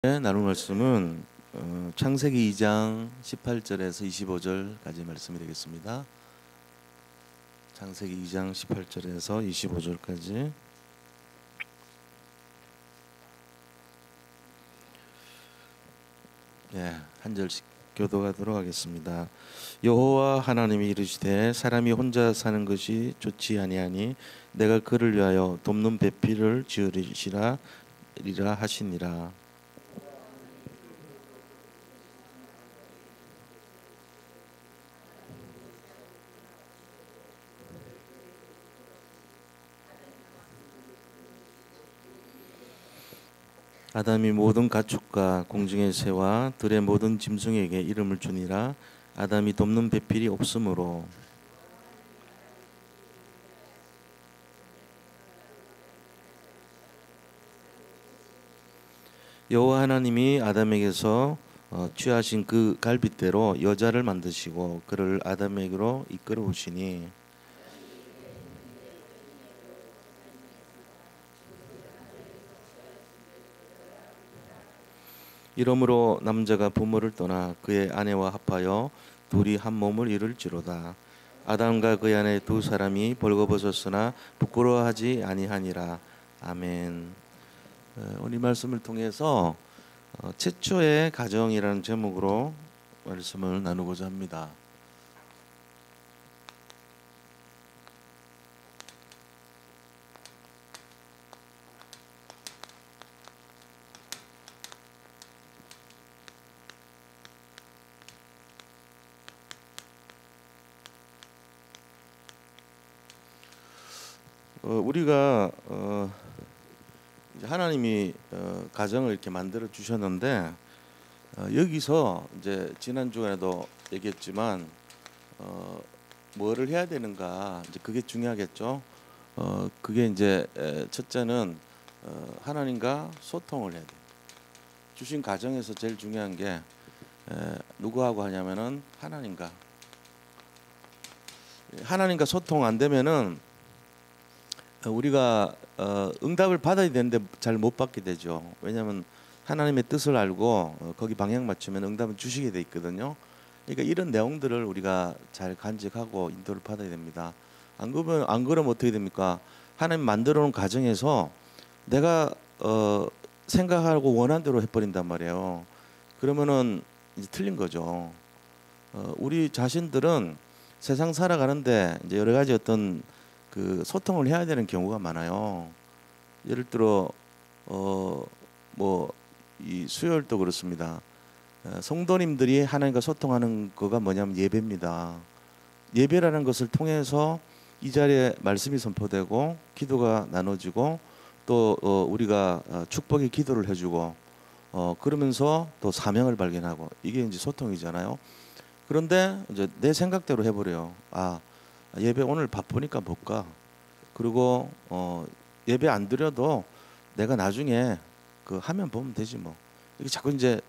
나눌 말씀은 창세기 2장 18절에서 25절까지 말씀이 되겠습니다. 창세기 2장 18절에서 25절까지. 한 절씩 교도하도록 하겠습니다. 여호와 하나님이 이르시되 사람이 혼자 사는 것이 좋지 아니하니 내가 그를 위하여 돕는 배필을 지으리라 하시니라. 아담이 모든 가축과 공중의 새와 들의 모든 짐승에게 이름을 주니라. 아담이 돕는 배필이 없으므로 여호와 하나님이 아담에게서 취하신 그 갈빗대로 여자를 만드시고 그를 아담에게로 이끌어 오시니 이러므로 남자가 부모를 떠나 그의 아내와 합하여 둘이 한 몸을 이룰지로다. 아담과 그의 아내 두 사람이 벌거벗었으나 부끄러워하지 아니하니라. 아멘. 오늘 말씀을 통해서 최초의 가정이라는 제목으로 말씀을 나누고자 합니다. 우리가 하나님이 가정을 이렇게 만들어 주셨는데 여기서 이제 지난 주간에도 얘기했지만 뭐를 해야 되는가, 이제 그게 중요하겠죠. 그게 이제 첫째는 하나님과 소통을 해야 돼. 주신 가정에서 제일 중요한 게 누구하고 하냐면은 하나님과 소통 안 되면은 우리가 응답을 받아야 되는데 잘 못 받게 되죠. 왜냐하면 하나님의 뜻을 알고 거기 방향 맞추면 응답은 주시게 돼 있거든요. 그러니까 이런 내용들을 우리가 잘 간직하고 인도를 받아야 됩니다. 안 그러면 어떻게 됩니까? 하나님 만들어 놓은 가정에서 내가 생각하고 원한 대로 해버린단 말이에요. 그러면은 이제 틀린 거죠. 우리 자신들은 세상 살아가는데 이제 여러 가지 어떤 그 소통을 해야 되는 경우가 많아요. 예를 들어 뭐 이 수요일도 그렇습니다. 성도님들이 하나님과 소통하는 거가 뭐냐면 예배입니다. 예배라는 것을 통해서 이 자리에 말씀이 선포되고 기도가 나눠지고 또 우리가 축복의 기도를 해주고 그러면서 또 사명을 발견하고, 이게 이제 소통이잖아요. 그런데 이제 내 생각대로 해버려요. 예배 오늘 바쁘니까 못 가. 그리고 예배 안 드려도 내가 나중에 그 화면 보면 되지 뭐. 이게 자꾸 이제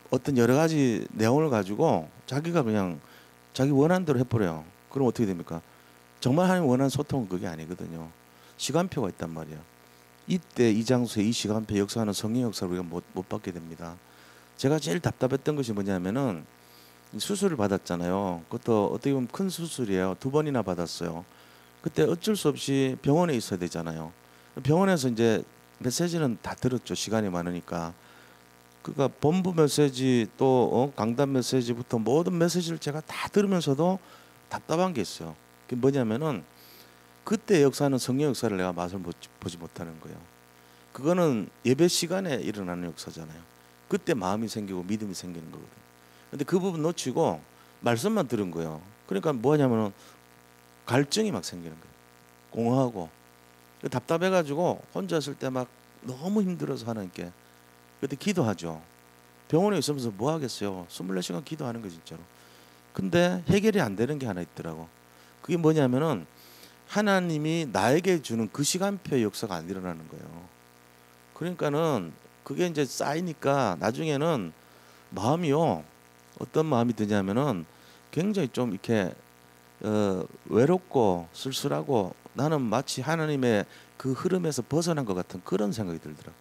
어떤 여러 가지 내용을 가지고 자기가 그냥 자기 원하는 대로 해버려요. 그럼 어떻게 됩니까? 정말 하나님 원하는 소통은 그게 아니거든요. 시간표가 있단 말이에요. 이때 이 장소에 이 시간표 역사하는 성령 역사를 우리가 못 받게 됩니다. 제가 제일 답답했던 것이 뭐냐면은 수술을 받았잖아요. 그것도 어떻게 보면 큰 수술이에요. 2번이나 받았어요. 그때 어쩔 수 없이 병원에 있어야 되잖아요. 병원에서 이제 메시지는 다 들었죠. 시간이 많으니까. 그러니까 본부 메시지 또 강단 메시지부터 모든 메시지를 제가 다 들으면서도 답답한 게 있어요. 그게 뭐냐면은 그때 역사하는 성령 역사를 내가 맛을 보지 못하는 거예요. 그거는 예배 시간에 일어나는 역사잖아요. 그때 마음이 생기고 믿음이 생기는 거거든요. 근데 그 부분 놓치고 말씀만 들은 거예요. 그러니까 뭐냐면은 갈증이 막 생기는 거예요. 공허하고 답답해가지고 혼자 있을 때 막 너무 힘들어서 하나님께 그때 기도하죠. 병원에 있으면서 뭐 하겠어요. 24시간 기도하는 거 진짜로. 근데 해결이 안 되는 게 하나 있더라고. 그게 뭐냐면은 하나님이 나에게 주는 그 시간표의 역사가 안 일어나는 거예요. 그러니까는 그게 이제 쌓이니까 나중에는 마음이요, 어떤 마음이 드냐면은 굉장히 좀 이렇게 외롭고 쓸쓸하고, 나는 마치 하나님의 그 흐름에서 벗어난 것 같은 그런 생각이 들더라고요.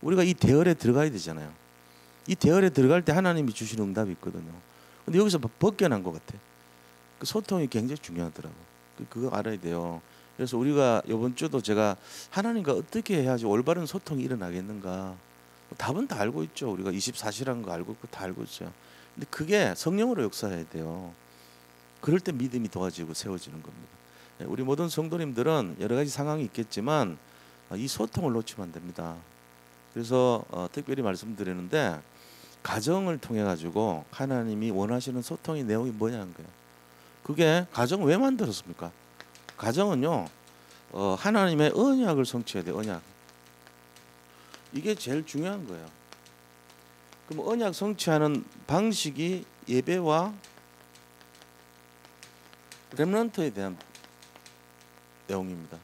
우리가 이 대열에 들어가야 되잖아요. 이 대열에 들어갈 때 하나님이 주시는 응답이 있거든요. 근데 여기서 벗겨난 것 같아. 그 소통이 굉장히 중요하더라고. 그거 알아야 돼요. 그래서 우리가 이번 주도 제가 하나님과 어떻게 해야지 올바른 소통이 일어나겠는가. 답은 다 알고 있죠. 우리가 24시라는 거 알고 있고 다 알고 있어요. 근데 그게 성령으로 역사해야 돼요. 그럴 때 믿음이 도와지고 세워지는 겁니다. 우리 모든 성도님들은 여러 가지 상황이 있겠지만 이 소통을 놓치면 안 됩니다. 그래서 특별히 말씀드리는데 가정을 통해 가지고 하나님이 원하시는 소통의 내용이 뭐냐는 거예요. 그게 가정 왜 만들었습니까? 가정은요 하나님의 언약을 성취해야 돼요. 언약. 이게 제일 중요한 거예요. 그럼 언약 성취하는 방식이 예배와 렘넌트에 대한 내용입니다.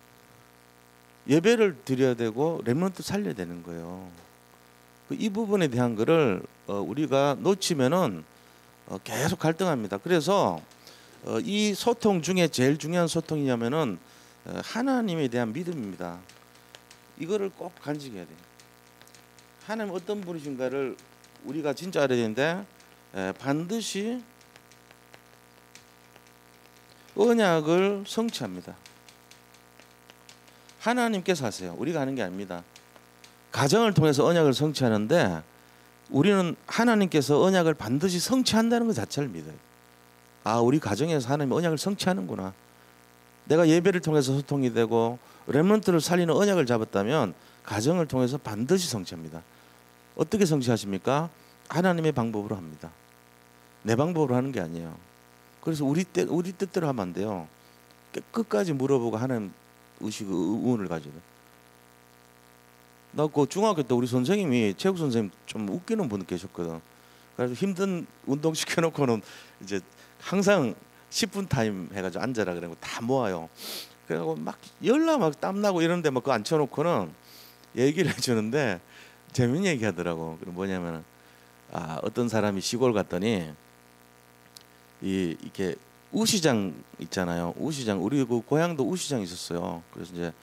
예배를 드려야 되고 렘넌트 살려야 되는 거예요. 이 부분에 대한 거를 우리가 놓치면은 계속 갈등합니다. 그래서 이 소통 중에 제일 중요한 소통이냐면은 하나님에 대한 믿음입니다. 이거를 꼭 간직해야 돼요. 하나님 어떤 분이신가를 우리가 진짜 알아야 되는데 반드시 언약을 성취합니다. 하나님께서 하세요. 우리가 하는 게 아닙니다. 가정을 통해서 언약을 성취하는데 우리는 하나님께서 언약을 반드시 성취한다는 것 자체를 믿어요. 아, 우리 가정에서 하나님 언약을 성취하는구나. 내가 예배를 통해서 소통이 되고 렘넌트를 살리는 언약을 잡았다면 가정을 통해서 반드시 성취합니다. 어떻게 성취하십니까? 하나님의 방법으로 합니다. 내 방법으로 하는 게 아니에요. 그래서 우리 뜻대로 하면 안 돼요. 끝까지 물어보고 하나님 의식 의문을 가지고. 나 그 중학교 때 우리 선생님이 체육 선생님 좀 웃기는 분 계셨거든. 그래서 힘든 운동 시켜놓고는 이제 항상 10분 타임 해가지고 앉아라 그러고 다 모아요. 그래갖고 막 열나 막 땀나고 이런데 막 그거 앉혀놓고는 얘기를 해주는데 재밌는 얘기 하더라고. 그럼 뭐냐면은 어떤 사람이 시골 갔더니 이렇게 우시장 있잖아요. 우시장 우리 그 고향도 우시장 있었어요. 그래서 이제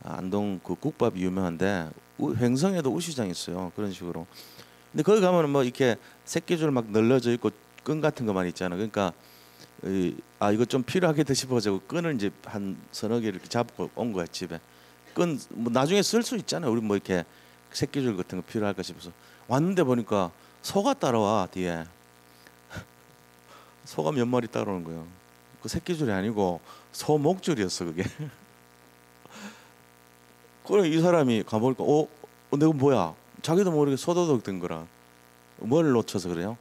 안동 그 국밥이 유명한데 횡성에도 우시장 있어요. 그런 식으로. 근데 거기 가면은 뭐 이렇게 새끼줄 막 널려져 있고 끈 같은 거만 있잖아. 그러니까 이거 좀 필요하겠다 싶어가지고 끈을 이제 한 서너 개 이렇게 잡고 온 거야 집에. 끈 뭐 나중에 쓸 수 있잖아요. 우리 뭐 이렇게 새끼줄 같은 거 필요할까 싶어서 왔는데 보니까 소가 따라와 뒤에. 소가 몇 마리 따라오는 거예요. 그 새끼줄이 아니고 소 목줄이었어 그게. 그래 이 사람이 가보니까 내가 뭐야? 자기도 모르게 소도둑 된 거라. 뭘 놓쳐서 그래요?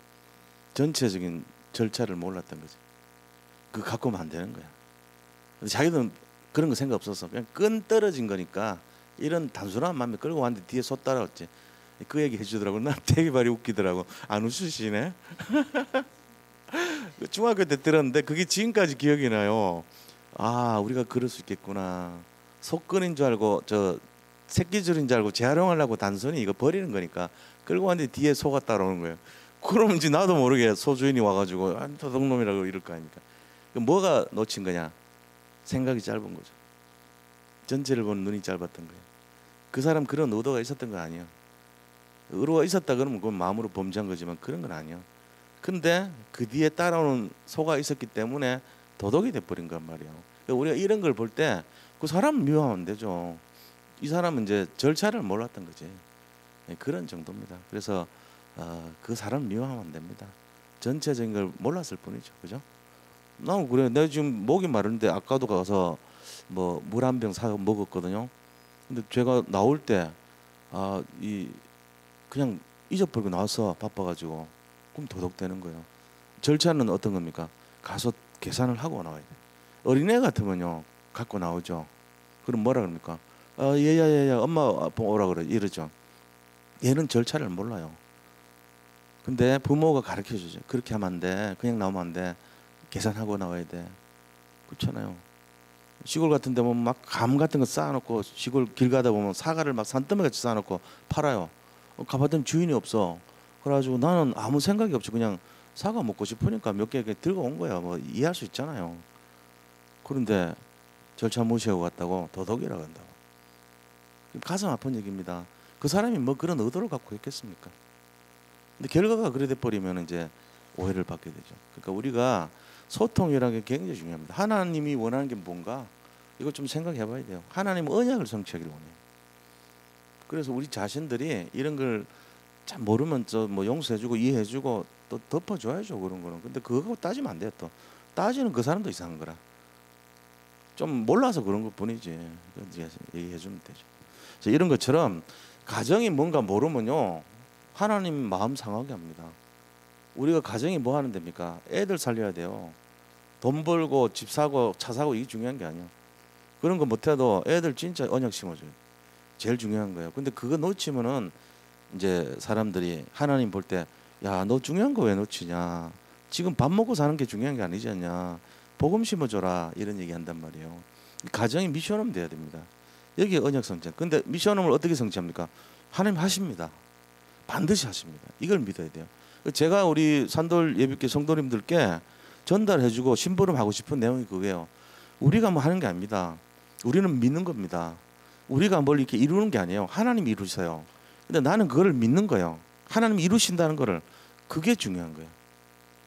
전체적인 절차를 몰랐던 거지. 그거 갖고 오면 안 되는 거야. 자기는 그런 거 생각 없었어. 그냥 끈 떨어진 거니까 이런 단순한 마음에 끌고 왔는데 뒤에 소 따라왔지. 그 얘기 해주더라고. 난 되게 많이 웃기더라고. 안 웃으시네. 중학교 때 들었는데 그게 지금까지 기억이 나요. 우리가 그럴 수 있겠구나. 속끈인 줄 알고 저 새끼줄인 줄 알고 재활용하려고 단순히 이거 버리는 거니까 끌고 왔는데 뒤에 소가 따라오는 거예요. 그럼 이제 나도 모르게 소주인이 와가지고 도둑놈이라고 이럴 거 아닙니까. 뭐가 놓친 거냐? 생각이 짧은 거죠. 전체를 보는 눈이 짧았던 거예요. 그 사람 그런 의도가 있었던 건 아니에요. 의도가 있었다 그러면 그건 마음으로 범죄한 거지만 그런 건 아니에요. 근데 그 뒤에 따라오는 소가 있었기 때문에 도덕이 돼버린 건 말이에요. 우리가 이런 걸 볼 때 그 사람 미워하면 안 되죠. 이 사람은 이제 절차를 몰랐던 거지. 그런 정도입니다. 그래서 그 사람 미워하면 안 됩니다. 전체적인 걸 몰랐을 뿐이죠. 그죠? 난 그래. 내가 지금 목이 마른데 아까도 가서 뭐 물 한 병 사 먹었거든요. 근데 제가 나올 때 그냥 잊어버리고 나와서 바빠가지고 그럼 도둑되는 거예요. 절차는 어떤 겁니까? 가서 계산을 하고 나와야 돼. 어린애 같으면요 갖고 나오죠. 그럼 뭐라 그럽니까? 얘야 엄마 아빠 오라 그래 이러죠. 얘는 절차를 몰라요. 근데 부모가 가르쳐 주죠. 그렇게 하면 안 돼. 그냥 나오면 안 돼. 계산하고 나와야 돼. 그렇잖아요. 시골 같은 데 보면 막 감 같은 거 쌓아놓고 시골 길 가다 보면 사과를 막 산더미같이 쌓아놓고 팔아요. 가봤더니 주인이 없어. 그래가지고 나는 아무 생각이 없이 그냥 사과 먹고 싶으니까 몇 개 들고 온 거야. 뭐 이해할 수 있잖아요. 그런데 절차 무시하고 갔다고 도둑이라고 한다고. 가슴 아픈 얘기입니다. 그 사람이 뭐 그런 의도를 갖고 했겠습니까? 근데 결과가 그래 돼 버리면 이제 오해를 받게 되죠. 그러니까 우리가 소통이라는 게 굉장히 중요합니다. 하나님이 원하는 게 뭔가 이걸 좀 생각해 봐야 돼요. 하나님은 언약을 성취하기를 원해요. 그래서 우리 자신들이 이런 걸 잘 모르면 뭐 용서해주고 이해해주고 또 덮어줘야죠, 그런 거는. 근데 그거 따지면 안 돼요. 또 따지는 그 사람도 이상한 거라. 좀 몰라서 그런 것 뿐이지. 이제 얘기해주면 되죠. 그래서 이런 것처럼 가정이 뭔가 모르면요, 하나님 마음 상하게 합니다. 우리가 가정이 뭐 하는 데입니까? 애들 살려야 돼요. 돈 벌고 집 사고 차 사고 이게 중요한 게 아니에요. 그런 거 못해도 애들 진짜 언약 심어줘요. 제일 중요한 거예요. 근데 그거 놓치면은 이제 사람들이 하나님 볼 때, 야, 너 중요한 거 왜 놓치냐? 지금 밥 먹고 사는 게 중요한 게 아니지 않냐? 복음 심어줘라, 이런 얘기 한단 말이에요. 가정이 미션홈 돼야 됩니다. 여기 언약 성취. 근데 미션홈을 어떻게 성취합니까? 하나님 하십니다. 반드시 하십니다. 이걸 믿어야 돼요. 제가 우리 산돌 예비교 성도님들께 전달해주고 심부름하고 싶은 내용이 그거예요. 우리가 뭐 하는 게 아닙니다. 우리는 믿는 겁니다. 우리가 뭘 이렇게 이루는 게 아니에요. 하나님이 이루세요. 근데 나는 그거를 믿는 거예요. 하나님이 이루신다는 거를. 그게 중요한 거예요.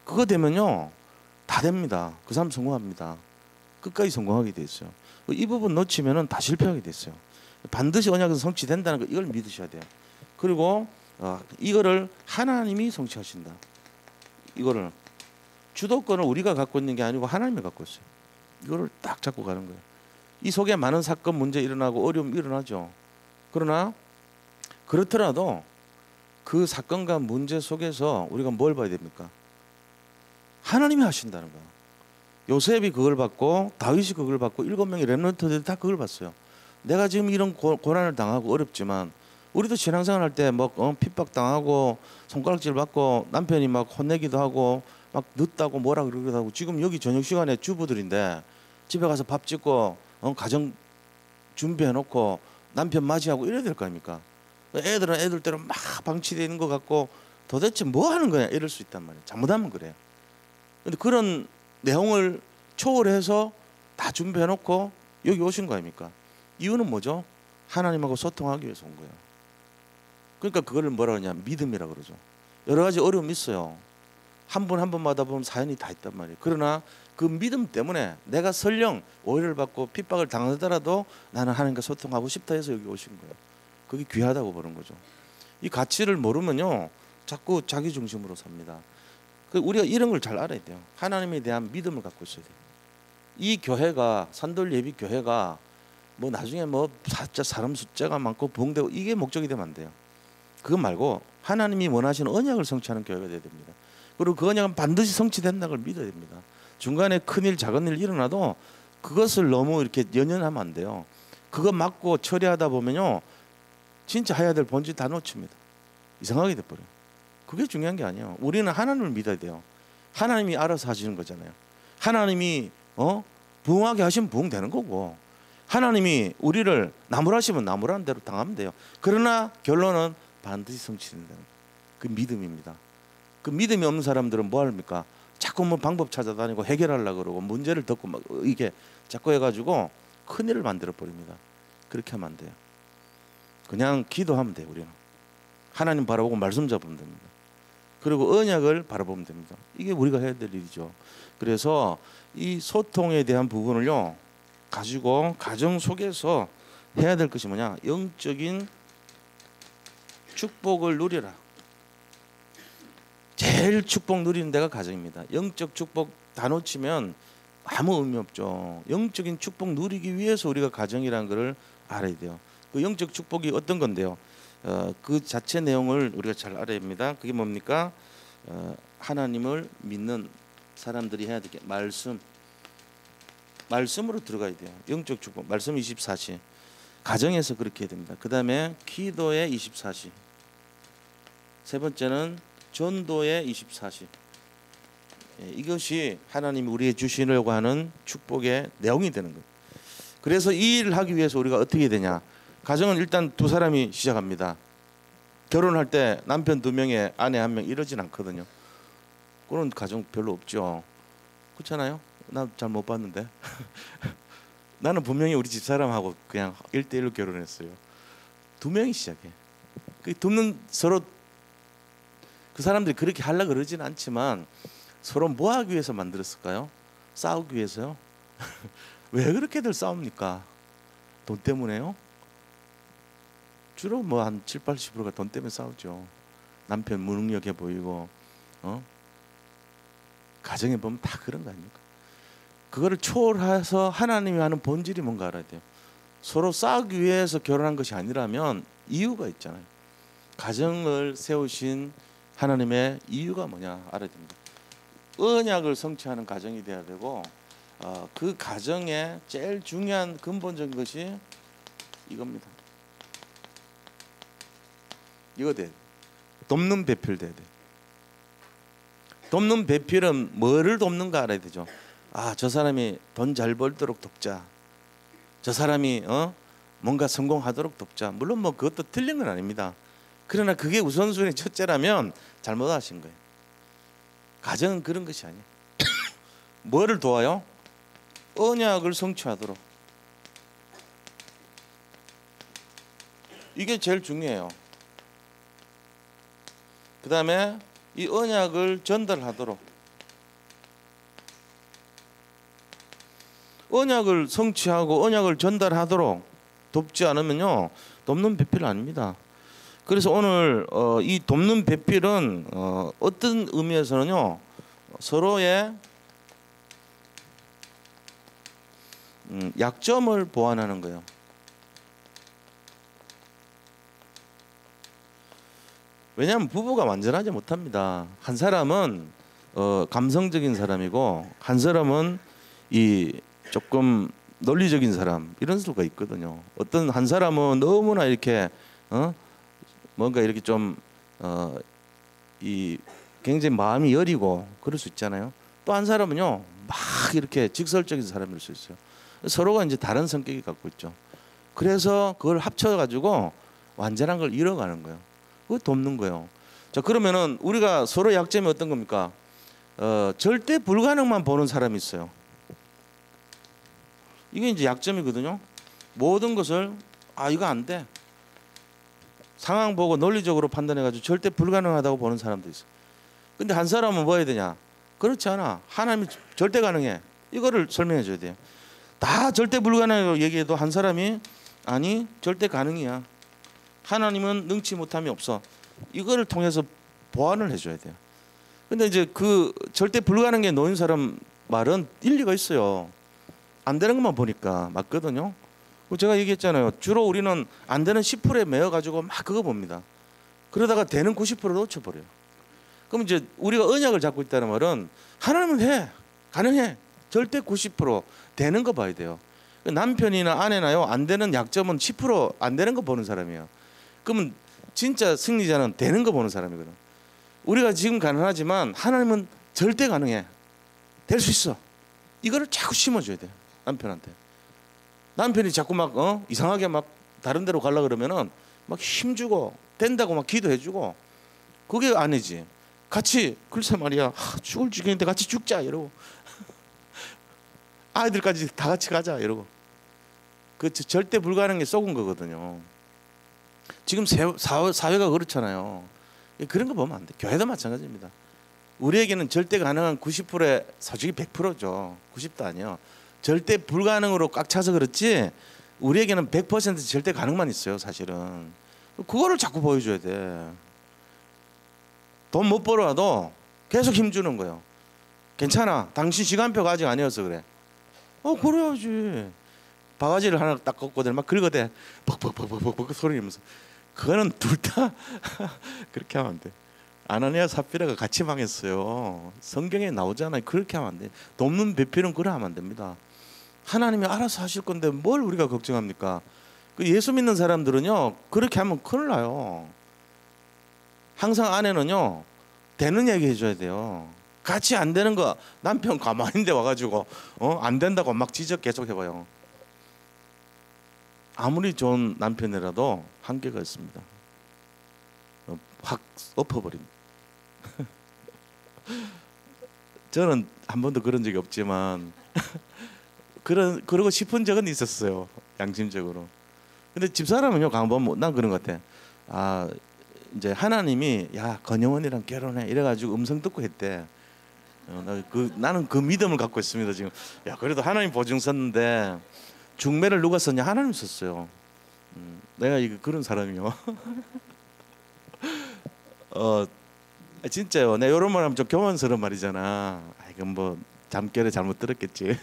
그거 되면요, 다 됩니다. 그 사람 성공합니다. 끝까지 성공하게 돼 있어요. 이 부분 놓치면은 다 실패하게 됐어요. 반드시 언약에서 성취된다는 거, 이걸 믿으셔야 돼요. 그리고 이거를 하나님이 성취하신다. 이거를 주도권을 우리가 갖고 있는 게 아니고 하나님이 갖고 있어요. 이거를 딱 잡고 가는 거예요. 이 속에 많은 사건 문제 일어나고 어려움이 일어나죠. 그러나 그렇더라도 그 사건과 문제 속에서 우리가 뭘 봐야 됩니까? 하나님이 하신다는 거예요. 요셉이 그걸 받고 다윗이 그걸 받고 7명의 렘넌트들이 다 그걸 봤어요. 내가 지금 이런 고난을 당하고 어렵지만, 우리도 신앙생활 할 때 뭐 핍박 당하고 손가락질 받고 남편이 막 혼내기도 하고 막 늦다고 뭐라 그러기도 하고, 지금 여기 저녁 시간에 주부들인데 집에 가서 밥 짓고 가정 준비해 놓고 남편 맞이하고 이래야 될 거 아닙니까? 애들은 애들대로 막 방치되어 있는 것 같고 도대체 뭐 하는 거야, 이럴 수 있단 말이에요. 잘못하면 그래요. 근데 그런 내용을 초월해서 다 준비해 놓고 여기 오신 거 아닙니까? 이유는 뭐죠? 하나님하고 소통하기 위해서 온 거예요. 그러니까 그거를 뭐라 그러냐, 믿음이라 그러죠. 여러 가지 어려움이 있어요. 한 분 한 분마다 보면 사연이 다 있단 말이에요. 그러나 그 믿음 때문에 내가 설령 오해를 받고 핍박을 당하더라도 나는 하나님과 소통하고 싶다 해서 여기 오신 거예요. 그게 귀하다고 보는 거죠. 이 가치를 모르면요, 자꾸 자기 중심으로 삽니다. 우리가 이런 걸 잘 알아야 돼요. 하나님에 대한 믿음을 갖고 있어야 돼요. 이 교회가, 산돌 예비 교회가 뭐 나중에 뭐 사람 숫자가 많고 부흥되고 이게 목적이 되면 안 돼요. 그거 말고 하나님이 원하시는 언약을 성취하는 교회가 돼야 됩니다. 그리고 그 언약은 반드시 성취된다는 걸 믿어야 됩니다. 중간에 큰일 작은 일 일어나도 그것을 너무 이렇게 연연하면 안 돼요. 그거 맞고 처리하다 보면요, 진짜 해야 될 본질 다 놓칩니다. 이상하게 돼버려요. 그게 중요한 게 아니에요. 우리는 하나님을 믿어야 돼요. 하나님이 알아서 하시는 거잖아요. 하나님이 부흥하게 하시면 부흥되는 거고, 하나님이 우리를 나무라시면 나무라는 대로 당하면 돼요. 그러나 결론은 반드시 성취된다는 거예요. 그 믿음입니다. 그 믿음이 없는 사람들은 뭐 합니까? 자꾸 뭐 방법 찾아다니고 해결하려고 그러고 문제를 덮고 막 이게 자꾸 해가지고 큰일을 만들어 버립니다. 그렇게 하면 안 돼요. 그냥 기도하면 돼요. 우리는 하나님 바라보고 말씀 잡으면 됩니다. 그리고 언약을 바라보면 됩니다. 이게 우리가 해야 될 일이죠. 그래서 이 소통에 대한 부분을요 가지고 가정 속에서 해야 될 것이 뭐냐, 영적인 축복을 누리라. 제일 축복 누리는 데가 가정입니다. 영적 축복 다 놓치면 아무 의미 없죠. 영적인 축복 누리기 위해서 우리가 가정이라는 것을 알아야 돼요. 그 영적 축복이 어떤 건데요, 그 자체 내용을 우리가 잘 알아야 합니다. 그게 뭡니까? 하나님을 믿는 사람들이 해야 될 게 말씀으로 들어가야 돼요. 영적 축복 말씀 24시, 가정에서 그렇게 해야 됩니다. 그 다음에 기도의 24시, 세 번째는 전도의 24시. 이것이 하나님이 우리에게 주시려고 하는 축복의 내용이 되는 거예요. 그래서 이 일을 하기 위해서 우리가 어떻게 해야 되냐, 가정은 일단 두 사람이 시작합니다. 결혼할 때 남편 2명에 아내 1명 이러진 않거든요. 그런 가정 별로 없죠. 그렇잖아요. 나 잘 못 봤는데. 나는 분명히 우리 집사람하고 그냥 1대1로 결혼했어요. 2명이 시작해. 그 돕는 서로 그 사람들이 그렇게 하려고 그러진 않지만 서로 뭐 하기 위해서 만들었을까요? 싸우기 위해서요? 왜 그렇게들 싸웁니까? 돈 때문에요? 주로 뭐 한 7, 80%가 돈 때문에 싸우죠. 남편 무능력해 보이고 가정에 보면 다 그런 거 아닙니까? 그거를 초월해서 하나님이 하는 본질이 뭔가 알아야 돼요. 서로 싸우기 위해서 결혼한 것이 아니라면 이유가 있잖아요. 가정을 세우신 하나님의 이유가 뭐냐 알아야 됩니다. 언약을 성취하는 가정이 돼야 되고 그 가정의 제일 중요한 근본적인 것이 이겁니다. 이거 돼. 돕는 배필 돼야 돼. 돕는 배필은 뭐를 돕는가 알아야 되죠. 저 사람이 돈 잘 벌도록 돕자. 저 사람이 뭔가 성공하도록 돕자. 물론 뭐 그것도 틀린 건 아닙니다. 그러나 그게 우선순위 첫째라면 잘못하신 거예요. 가정은 그런 것이 아니에요. 뭐를 도와요? 언약을 성취하도록. 이게 제일 중요해요. 그 다음에 이 언약을 전달하도록. 언약을 성취하고 언약을 전달하도록 돕지 않으면요 돕는 배필 아닙니다. 그래서 오늘 이 돕는 배필은 어떤 의미에서는요 서로의 약점을 보완하는 거예요. 왜냐하면 부부가 완전하지 못합니다. 한 사람은 감성적인 사람이고 한 사람은 이 조금 논리적인 사람 이런 수가 있거든요. 어떤 한 사람은 너무나 이렇게 뭔가 이렇게 좀 이 굉장히 마음이 여리고 그럴 수 있잖아요. 또 한 사람은요 막 이렇게 직설적인 사람일 수 있어요. 서로가 이제 다른 성격이 갖고 있죠. 그래서 그걸 합쳐가지고 완전한 걸 이뤄가는 거예요. 그거 돕는 거예요. 자 그러면은 우리가 서로 약점이 어떤 겁니까? 절대 불가능만 보는 사람이 있어요. 이게 이제 약점이거든요. 모든 것을 이거 안 돼. 상황 보고 논리적으로 판단해가지고 절대 불가능하다고 보는 사람도 있어. 근데 한 사람은 뭐 해야 되냐? 그렇지 않아. 하나님이 절대 가능해. 이거를 설명해 줘야 돼요. 다 절대 불가능하다고 얘기해도 한 사람이 아니 절대 가능이야. 하나님은 능치 못함이 없어. 이거를 통해서 보완을 해줘야 돼요. 근데 이제 그 절대 불가능에 놓인 사람 말은 일리가 있어요. 안 되는 것만 보니까 맞거든요. 제가 얘기했잖아요. 주로 우리는 안 되는 10%에 매여 가지고 막 그거 봅니다. 그러다가 되는 90%를 놓쳐버려요. 그럼 이제 우리가 언약을 잡고 있다는 말은 하나님은 해. 가능해. 절대 90% 되는 거 봐야 돼요. 남편이나 아내나요 안 되는 약점은 10%안 되는 거 보는 사람이에요. 그러면 진짜 승리자는 되는 거 보는 사람이거든. 우리가 지금 가능하지만 하나님은 절대 가능해. 될 수 있어. 이거를 자꾸 심어줘야 돼. 남편한테. 남편이 자꾸 막 이상하게 막 다른 데로 가려 그러면은 막 힘주고 된다고 막 기도해주고 그게 아니지. 같이 글쎄 말이야 죽을 죽이는데 같이 죽자 이러고 아이들까지 다 같이 가자 이러고 그 절대 불가능에 속은 거거든요. 지금 사회가 그렇잖아요. 그런 거 보면 안 돼. 교회도 마찬가지입니다. 우리에게는 절대 가능한 90%에 솔직히 100%죠. 90도 아니에요. 절대 불가능으로 꽉 차서 그렇지 우리에게는 100% 절대 가능만 있어요. 사실은 그거를 자꾸 보여줘야 돼. 돈 못 벌어도 계속 힘주는 거예요. 괜찮아. 당신 시간표가 아직 아니어서 그래. 그래야지. 바가지를 하나 딱 꺾고들 막 긁어대. 벅벅벅벅벅 소리 내면서 그거는 둘 다 그렇게 하면 안 돼. 아나니아 삽비라가 같이 망했어요. 성경에 나오잖아요. 그렇게 하면 안 돼. 돕는 배필은 그래 하면 안 됩니다. 하나님이 알아서 하실 건데 뭘 우리가 걱정합니까? 그 예수 믿는 사람들은요 그렇게 하면 큰일 나요. 항상 아내는요 되는 얘기 해줘야 돼요. 같이 안 되는 거 남편 가만히인데 와가지고 안 된다고 막 지적 계속 해봐요. 아무리 좋은 남편이라도 한계가 있습니다. 확 엎어버립니다. 저는 한 번도 그런 적이 없지만 그러고 싶은 적은 있었어요. 양심적으로. 근데 집사람은요 강보면 난 그런 것 같아. 아 이제 하나님이 야 건영원이랑 결혼해 이래가지고 음성 듣고 했대. 나는 그 믿음을 갖고 있습니다 지금. 야 그래도 하나님 보증 섰는데 중매를 누가 썼냐? 하나님 썼어요. 내가 이거 그런 사람이요. 진짜요. 내가 이런 말 하면 좀 교만스러운 말이잖아. 이건 뭐 잠결에 잘못 들었겠지.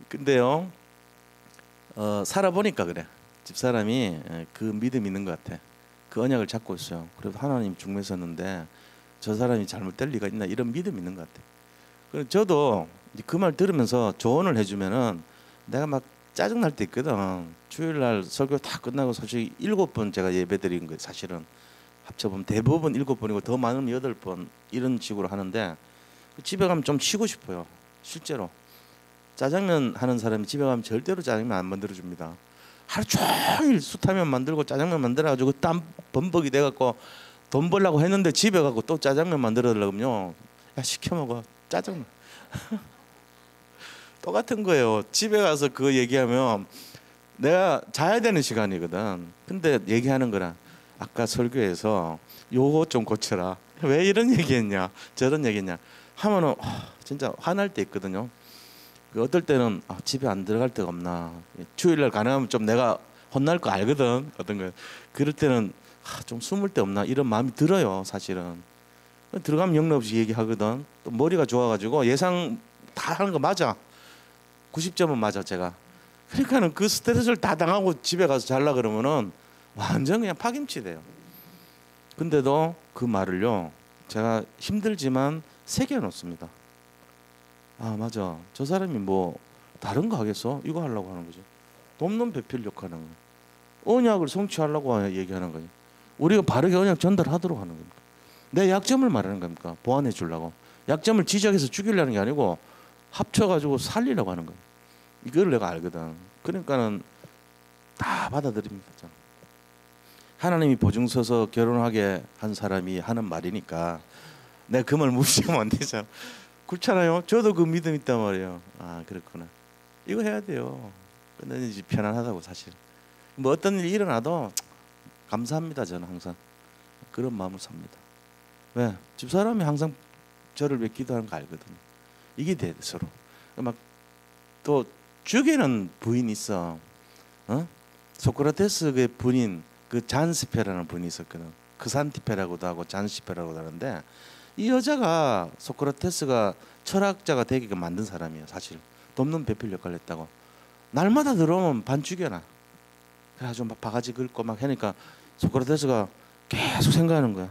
근데요, 살아보니까 그래. 집사람이 그 믿음이 있는 것 같아. 그 언약을 잡고 있어요. 그래도 하나님 중매 섰는데 저 사람이 잘못될 리가 있나 이런 믿음이 있는 것 같아. 그래서 저도 그 말 들으면서 조언을 해주면은 내가 막 짜증 날 때 있거든. 주일날 설교 다 끝나고 솔직히 7번 제가 예배 드린 거예요. 사실은 합쳐보면 대부분 7번이고 더 많으면 8번 이런 식으로 하는데 집에 가면 좀 쉬고 싶어요. 실제로 짜장면 하는 사람이 집에 가면 절대로 짜장면 안 만들어 줍니다. 하루 종일 수타면 만들고 짜장면 만들어가지고 땀 범벅이 돼갖고 돈 벌려고 했는데 집에 가고 또 짜장면 만들어 달라고요. 야 시켜 먹어 짜장면. 똑같은 거예요. 집에 가서 그거 얘기하면 내가 자야 되는 시간이거든. 근데 얘기하는 거라 아까 설교에서 요거 좀 고쳐라. 왜 이런 얘기했냐 저런 얘기했냐 하면은 진짜 화날 때 있거든요. 어떨 때는 집에 안 들어갈 데가 없나. 주일날 가능하면 좀 내가 혼날 거 알거든. 어떤 거 그럴 때는 좀 숨을 데 없나 이런 마음이 들어요. 사실은 들어가면 영락 없이 얘기하거든. 또 머리가 좋아가지고 예상 다 하는 거 맞아. 90점은 맞아 제가. 그러니까는 그 스트레스를 다 당하고 집에 가서 잘라 그러면은 완전 그냥 파김치 돼요. 근데도 그 말을요 제가 힘들지만 새겨 놓습니다. 아 맞아 저 사람이 뭐 다른 거 하겠어? 이거 하려고 하는 거지. 돕는 배필력 하는 거. 언약을 성취하려고 얘기하는 거지. 우리가 바르게 언약 전달하도록 하는 겁니다. 내 약점을 말하는 겁니까? 보완해 주려고. 약점을 지적해서 죽이려는 게 아니고 합쳐가지고 살리려고 하는 거예요. 이걸 내가 알거든. 그러니까는 다 받아들입니다. 하나님이 보증 서서 결혼하게 한 사람이 하는 말이니까 내가 그 말 무시하면 안 되잖아. 그렇잖아요. 저도 그 믿음 있단 말이에요. 아 그렇구나. 이거 해야 돼요. 근데 이제 편안하다고 사실. 뭐 어떤 일이 일어나도 감사합니다. 저는 항상 그런 마음을 삽니다. 왜? 집사람이 항상 저를 위해 기도하는 거 알거든요. 이게 돼 서로. 막 또 죽이는 부인이 있어. 소크라테스의 부인 그 잔시페라는 분이 있었거든. 크산티페라고도 하고 잔시페라고도 하는데 이 여자가 소크라테스가 철학자가 되게끔 만든 사람이에요. 사실 돕는 배필 역할을 했다고. 날마다 들어오면 반 죽여놔. 그래가지고 막 바가지 긁고 막 하니까 소크라테스가 계속 생각하는 거야.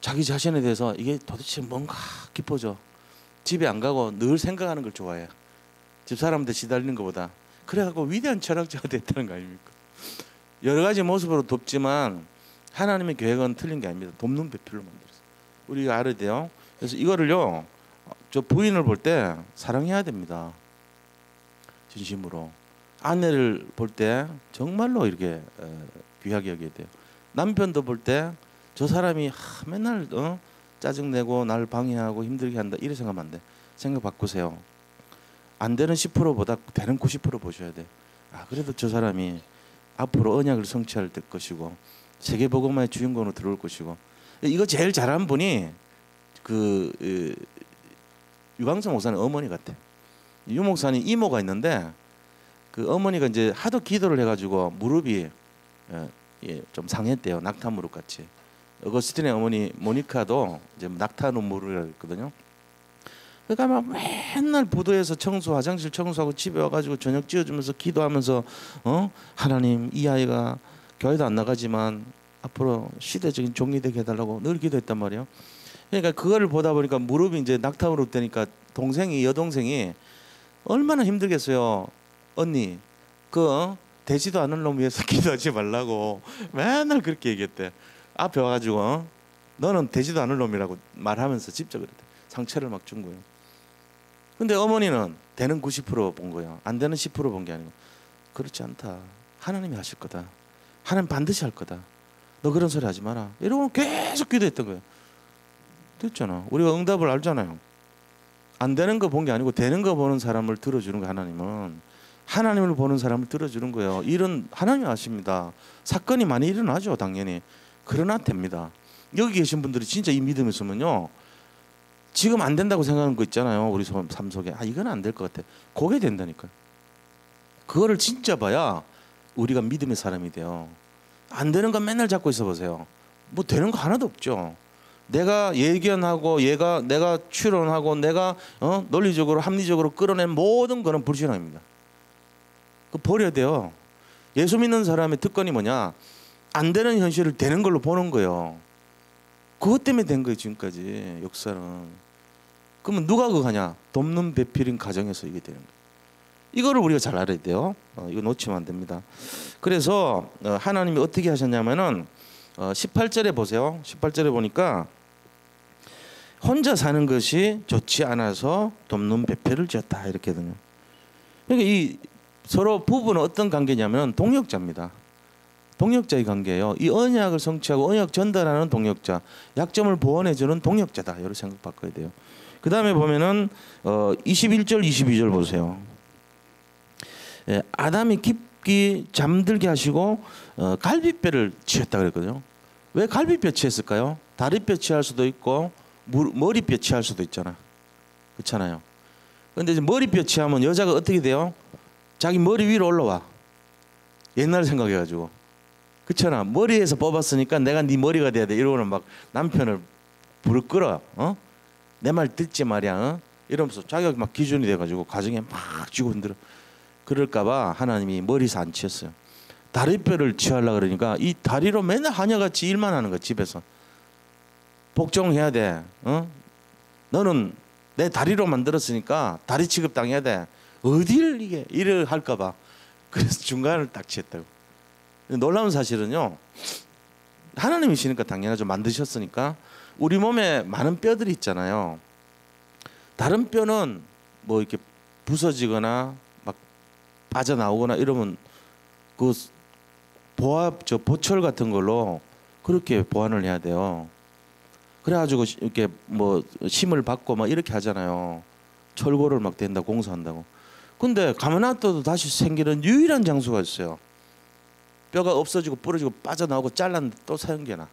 자기 자신에 대해서 이게 도대체 뭔가 깊어져. 집에 안 가고 늘 생각하는 걸 좋아해. 집사람한테 시달리는 것보다. 그래갖고 위대한 철학자가 됐다는 거 아닙니까? 여러 가지 모습으로 돕지만 하나님의 계획은 틀린 게 아닙니다. 돕는 배필로 만들었어요. 우리가 알아야 돼요. 그래서 이거를요, 저 부인을 볼 때 사랑해야 됩니다. 진심으로. 아내를 볼 때 정말로 이렇게 귀하게 여겨야 돼요. 남편도 볼 때 저 사람이 맨날 짜증내고 날 방해하고 힘들게 한다 이렇게 생각하면 안 돼. 생각 바꾸세요. 안 되는 10%보다 되는 90% 보셔야 돼. 그래도 저 사람이 앞으로 언약을 성취할 것이고 세계복음화의 주인공으로 들어올 것이고. 이거 제일 잘한 분이 유광수 목사님 어머니 같아. 유 목사님 이모가 있는데 그 어머니가 이제 하도 기도를 해가지고 무릎이 좀 상했대요. 낙타 무릎 같이. 어거스틴의 어머니 모니카도 이제 낙타 무릎이라고 했거든요. 그러니까 막 맨날 부도에서 화장실 청소하고 집에 와가지고 저녁 지어주면서 기도하면서 하나님 이 아이가 교회도 안 나가지만 앞으로 시대적인 종이 되게 해달라고 늘 기도했단 말이에요. 그러니까 그거를 보다 보니까 무릎이 이제 낙타 무릎 되니까 여동생이 얼마나 힘들겠어요. 언니 되지도 않은 놈 위해서 기도하지 말라고 맨날 그렇게 얘기했대. 앞에 와가지고 너는 되지도 않을 놈이라고 말하면서 직접 그랬대. 상처를 막 준 거예요. 근데 어머니는 되는 90% 본 거예요. 안 되는 10% 본 게 아니고. 그렇지 않다. 하나님이 하실 거다. 하나님 반드시 할 거다. 너 그런 소리 하지 마라. 이러고 계속 기도했던 거예요. 됐잖아. 우리가 응답을 알잖아요. 안 되는 거 본 게 아니고 되는 거 보는 사람을 들어주는 거 하나님은. 하나님을 보는 사람을 들어주는 거예요. 일은 하나님이 아십니다. 사건이 많이 일어나죠, 당연히. 그러나 됩니다. 여기 계신 분들이 진짜 이 믿음이 있으면요, 지금 안 된다고 생각하는 거 있잖아요, 우리 삶 속에. 아, 이건 안 될 것 같아. 그게 된다니까요. 그거를 진짜 봐야 우리가 믿음의 사람이 돼요. 안 되는 건 맨날 잡고 있어 보세요. 뭐 되는 거 하나도 없죠. 내가 예견하고 내가 추론하고 내가 논리적으로 합리적으로 끌어낸 모든 거는 불신앙입니다. 그 버려야 돼요. 예수 믿는 사람의 특권이 뭐냐? 안 되는 현실을 되는 걸로 보는 거예요. 그것 때문에 된 거예요, 지금까지 역사는. 그러면 누가 그거 하냐? 돕는 배필인 가정에서 이게 되는 거예요. 이거를 우리가 잘 알아야 돼요. 이거 놓치면 안 됩니다. 그래서 하나님이 어떻게 하셨냐면은 18절에 보세요. 18절에 보니까 혼자 사는 것이 좋지 않아서 돕는 배필을 지었다 이렇게 되네요. 그러니까 이 서로 부부는 어떤 관계냐면 동역자입니다. 동역자의 관계예요. 이 언약을 성취하고 언약 전달하는 동역자, 약점을 보완해주는 동역자다. 이렇게 생각 바꿔야 돼요. 그 다음에 보면은 21절, 22절 보세요. 예, 아담이 깊이 잠들게 하시고 갈빗뼈를 취했다 그랬거든요. 왜 갈빗뼈 취했을까요? 다리뼈 취할 수도 있고 머리뼈 취할 수도 있잖아. 그렇잖아요. 그런데 이제 머리뼈 취하면 여자가 어떻게 돼요? 자기 머리 위로 올라와. 옛날 생각해가지고. 그렇잖아. 머리에서 뽑았으니까 내가 네 머리가 돼야 돼. 이러고는 막 남편을 부르 끌어. 내 말 듣지 말이야. 이러면서 자기가 막 기준이 돼가지고 가정에 막 쥐고 흔들어. 그럴까봐 하나님이 머리에서 안 치었어요. 다리뼈를 취하려고 그러니까 이 다리로 맨날 하녀같이 일만 하는 거야. 집에서. 복종해야 돼. 너는 내 다리로 만들었으니까 다리 취급당해야 돼. 어딜 이게 일을 할까봐. 그래서 중간을 딱 치었다고. 놀라운 사실은요, 하나님이시니까 당연하죠. 만드셨으니까. 우리 몸에 많은 뼈들이 있잖아요. 다른 뼈는 뭐 이렇게 부서지거나 막 빠져나오거나 이러면 그 보철 같은 걸로 그렇게 보완을 해야 돼요. 그래가지고 이렇게 뭐 심을 받고 막 이렇게 하잖아요. 철골을 막 댄다 공사한다고. 근데 가만 놔둬도 다시 생기는 유일한 장소가 있어요. 뼈가 없어지고 부러지고 빠져나오고 잘랐는데 또 생겨나.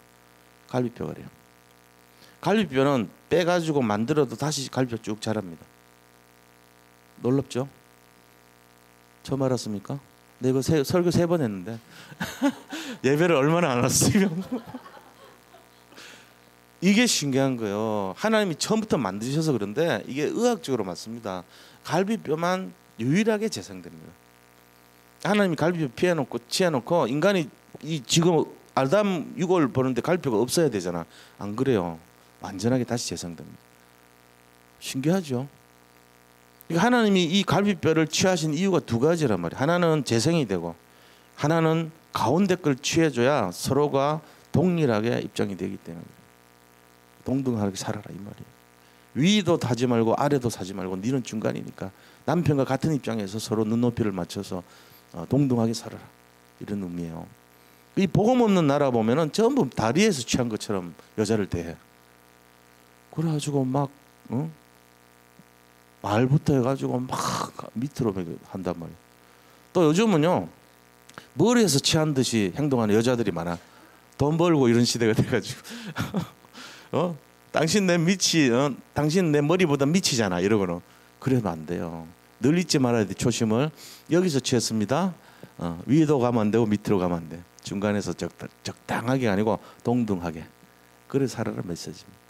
갈비뼈가 그래요. 갈비뼈는 빼가지고 만들어도 다시 갈비뼈 쭉 자랍니다. 놀랍죠? 처음 알았습니까? 네, 이거 설교 3번 했는데 예배를 얼마나 안 왔으면 이게 신기한 거예요. 하나님이 처음부터 만드셔서 그런데 이게 의학적으로 맞습니다. 갈비뼈만 유일하게 재생됩니다. 하나님이 갈비뼈 피해놓고 치해놓고 인간이 이 지금 아담 유골 보는데 갈비뼈가 없어야 되잖아. 안 그래요. 완전하게 다시 재생됩니다. 신기하죠? 그러니까 하나님이 이 갈비뼈를 취하신 이유가 2가지란 말이에요. 하나는 재생이 되고 하나는 가운데 걸 취해줘야 서로가 동일하게 입장이 되기 때문에 동등하게 살아라 이 말이에요. 위도 사지 말고 아래도 사지 말고 너는 중간이니까 남편과 같은 입장에서 서로 눈높이를 맞춰서 동등하게 살아라 이런 의미예요. 이 복음 없는 나라 보면은 전부 다리에서 취한 것처럼 여자를 대해. 그래가지고 막 말부터 해가지고 막 밑으로 한단 말이에요. 또 요즘은요 머리에서 취한 듯이 행동하는 여자들이 많아. 돈 벌고 이런 시대가 돼가지고 당신 내 밑이 당신 내 머리보다 밑이잖아 이러고는. 그러면 안 돼요. 늘 잊지 말아야 돼. 초심을. 여기서 취했습니다. 위에도 가면 안 되고 밑으로 가면 안 돼. 중간에서 적당하게 아니고 동등하게. 그래 살아라 메시지입니다.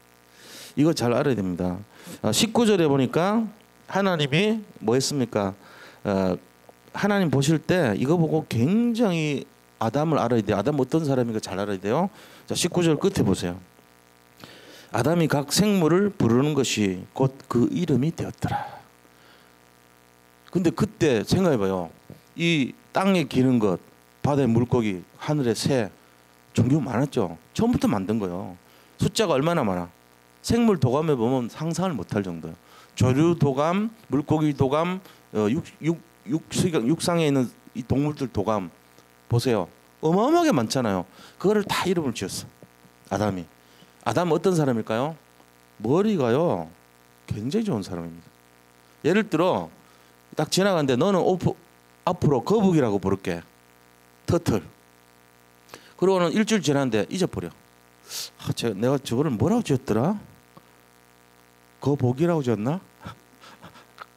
이거 잘 알아야 됩니다. 19절에 보니까 하나님이 뭐 했습니까? 하나님 보실 때 이거 보고 굉장히 아담을 알아야 돼요. 아담 어떤 사람인가 잘 알아야 돼요. 자, 19절 끝에 보세요. 아담이 각 생물을 부르는 것이 곧 그 이름이 되었더라. 근데 그때 생각해봐요. 이 땅에 기는 것, 바다의 물고기, 하늘의 새, 종류가 많았죠. 처음부터 만든 거예요. 숫자가 얼마나 많아. 생물 도감에 보면 상상을 못할 정도예요. 조류 도감, 물고기 도감, 육상에 있는 이 동물들 도감 보세요. 어마어마하게 많잖아요. 그거를 다 이름을 지었어. 아담이. 아담은 어떤 사람일까요? 머리가요 굉장히 좋은 사람입니다. 예를 들어 딱 지나가는데 너는 앞으로 거북이라고 부를게. 터틀. 그러고는 일주일 지났는데 잊어버려. 내가 저거를 뭐라고 지었더라? 거북이라고 지었나?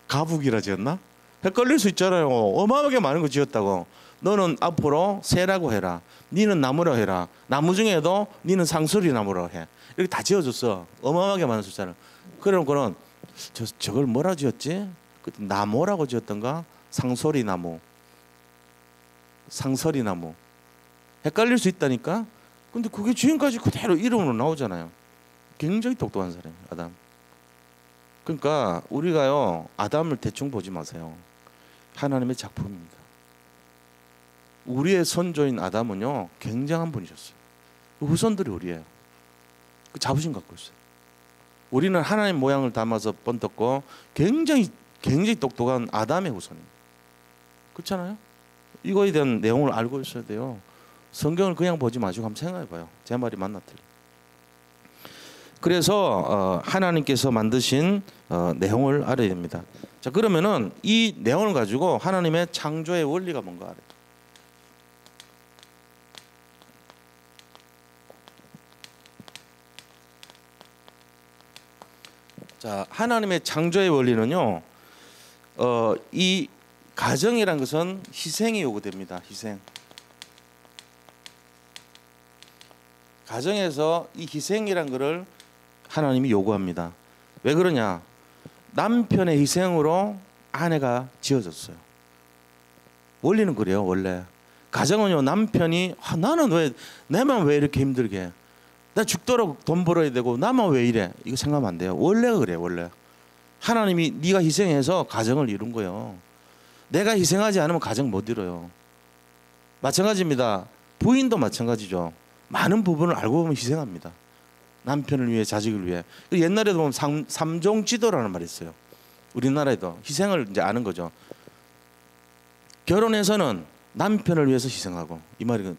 가북이라 지었나? 헷갈릴 수 있잖아요. 어마어마하게 많은 거 지었다고. 너는 앞으로 새라고 해라. 니는 나무라고 해라. 나무 중에도 니는 상소리 나무라고 해. 이렇게 다 지어줬어. 어마어마하게 많은 숫자를. 그러고는 저걸 뭐라 지었지? 나무라고 지었던가? 상소리 나무. 상서리 나무. 헷갈릴 수 있다니까? 근데 그게 지금까지 그대로 이름으로 나오잖아요. 굉장히 똑똑한 사람이에요, 아담. 그러니까 우리가요, 아담을 대충 보지 마세요. 하나님의 작품입니다. 우리의 선조인 아담은요, 굉장한 분이셨어요. 그 후손들이 우리예요. 그 자부심 갖고 있어요. 우리는 하나님 모양을 담아서 번떴고 굉장히 똑똑한 아담의 후손입니다. 그렇잖아요? 이거에 대한 내용을 알고 있어야 돼요. 성경을 그냥 보지 마시고 한번 생각해봐요. 제 말이 맞나 틀려. 그래서 하나님께서 만드신 내용을 알아야 됩니다. 자, 그러면은 이 내용을 가지고 하나님의 창조의 원리가 뭔가 알아요. 자, 하나님의 창조의 원리는요, 이 가정이란 것은 희생이 요구됩니다. 희생. 가정에서 이 희생이란 것을 하나님이 요구합니다. 왜 그러냐? 남편의 희생으로 아내가 지어졌어요. 원리는 그래요. 원래 가정은요, 남편이 나는 왜 내만 왜 이렇게 힘들게 해? 나 죽도록 돈 벌어야 되고 나만 왜 이래? 이거 생각하면 안 돼요. 원래가 그래요. 원래 하나님이 네가 희생해서 가정을 이룬 거예요. 내가 희생하지 않으면 가정 못 이뤄요. 마찬가지입니다. 부인도 마찬가지죠. 많은 부분을 알고 보면 희생합니다. 남편을 위해, 자식을 위해. 옛날에도 보면 삼종지도라는 말이 있어요. 우리나라에도 희생을 이제 아는 거죠. 결혼해서는 남편을 위해서 희생하고, 이 말이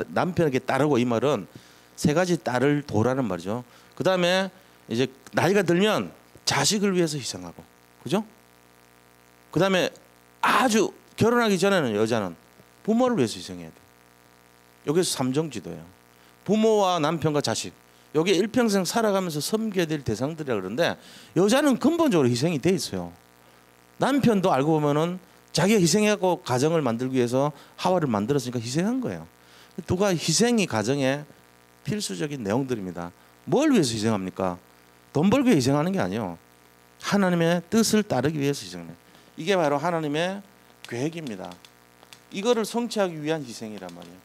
남편에게 따르고, 이 말은 세 가지 딸을 도라는 말이죠. 그 다음에 이제 나이가 들면 자식을 위해서 희생하고, 그죠? 그 다음에 아주 결혼하기 전에는 여자는 부모를 위해서 희생해야 돼요. 여기서 삼종지도예요. 부모와 남편과 자식, 여기 일평생 살아가면서 섬겨야 될 대상들이라 그러는데, 여자는 근본적으로 희생이 돼 있어요. 남편도 알고 보면은 자기가 희생하고 가정을 만들기 위해서 하와를 만들었으니까 희생한 거예요. 누가 희생이 가정의 필수적인 내용들입니다. 뭘 위해서 희생합니까? 돈 벌기 위해 희생하는 게 아니에요. 하나님의 뜻을 따르기 위해서 희생해요. 이게 바로 하나님의 계획입니다. 이거를 성취하기 위한 희생이란 말이에요.